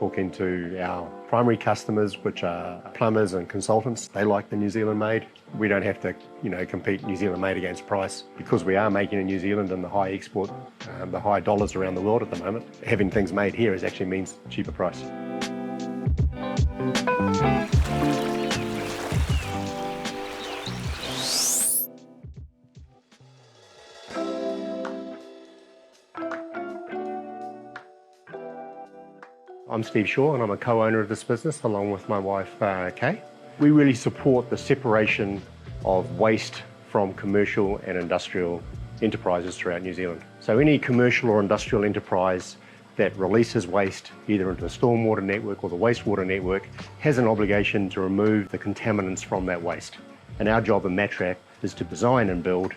talking to our primary customers, which are plumbers and consultants. They like the New Zealand made. We don't have to, compete New Zealand made against price. Because we are making in New Zealand and the high export, the high dollars around the world at the moment, having things made here actually means cheaper price. I'm Steve Shaw and I'm a co-owner of this business along with my wife Kay. We really support the separation of waste from commercial and industrial enterprises throughout New Zealand. So any commercial or industrial enterprise that releases waste either into the stormwater network or the wastewater network has an obligation to remove the contaminants from that waste. And our job in Mactrap is to design and build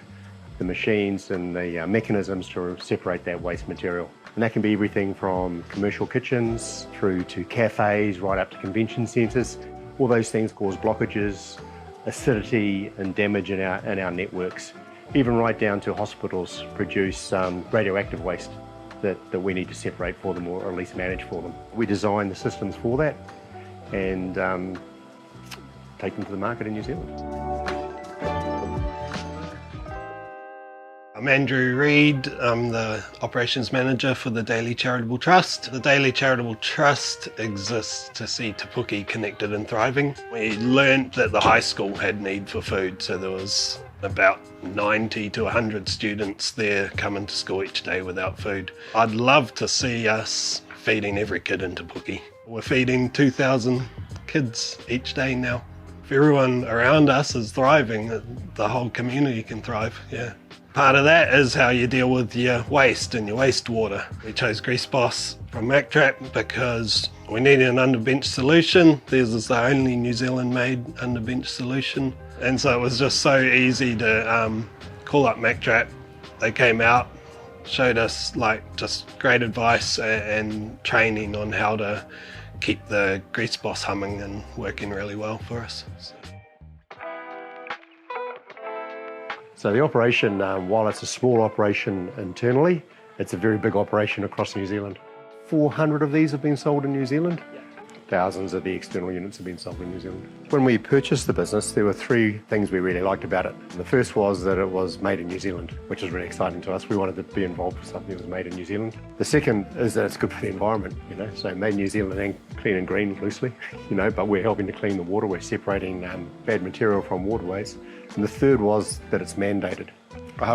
the machines and the mechanisms to separate that waste material. And that can be everything from commercial kitchens through to cafes, right up to convention centres. All those things cause blockages, acidity and damage in our networks. Even right down to hospitals produce radioactive waste that we need to separate for them or at least manage for them. We design the systems for that and take them to the market in New Zealand. I'm Andrew Reid. I'm the Operations Manager for the Daily Charitable Trust. The Daily Charitable Trust exists to see Te Puke connected and thriving. We learnt that the high school had need for food, so there was about 90 to 100 students there coming to school each day without food. I'd love to see us feeding every kid in Te Puke. We're feeding 2,000 kids each day now. If everyone around us is thriving, the whole community can thrive, yeah. Part of that is how you deal with your waste and your wastewater. We chose Grease Boss from Mactrap because we needed an underbench solution. Theirs is the only New Zealand made underbench solution. And so it was just so easy to call up Mactrap. They came out, showed us just great advice and training on how to keep the Grease Boss humming and working really well for us. So the operation, while it's a small operation internally, it's a very big operation across New Zealand. 400 of these have been sold in New Zealand. Thousands of the external units have been sold in New Zealand. When we purchased the business, there were three things we really liked about it. And the first was that it was made in New Zealand, which was really exciting to us. We wanted to be involved with something that was made in New Zealand. The second is that it's good for the environment, so made in New Zealand and clean and green loosely, but we're helping to clean the water. We're separating bad material from waterways. And the third was that it's mandated.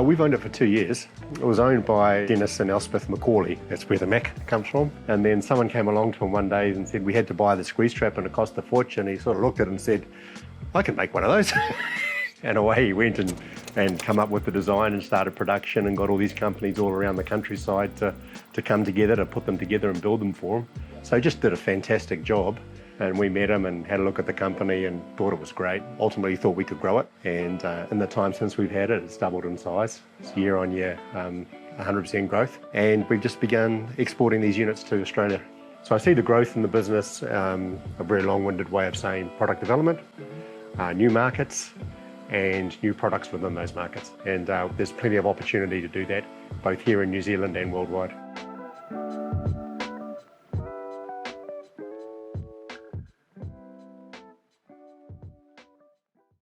We've owned it for 2 years. It was owned by Dennis and Elspeth Macaulay. That's where the Mac comes from. And then someone came along to him one day and said, we had to buy this grease trap and it cost a fortune. He sort of looked at it and said, I can make one of those. And away he went and come up with the design and started production and got all these companies all around the countryside to come together, to put them together and build them for him. So he just did a fantastic job. And we met him and had a look at the company and thought it was great. Ultimately thought we could grow it. And in the time since we've had it, it's doubled in size. It's year on year, 100% growth. And we've just begun exporting these units to Australia. So I see the growth in the business, a very long-winded way of saying product development, new markets, and new products within those markets. And there's plenty of opportunity to do that, both here in New Zealand and worldwide.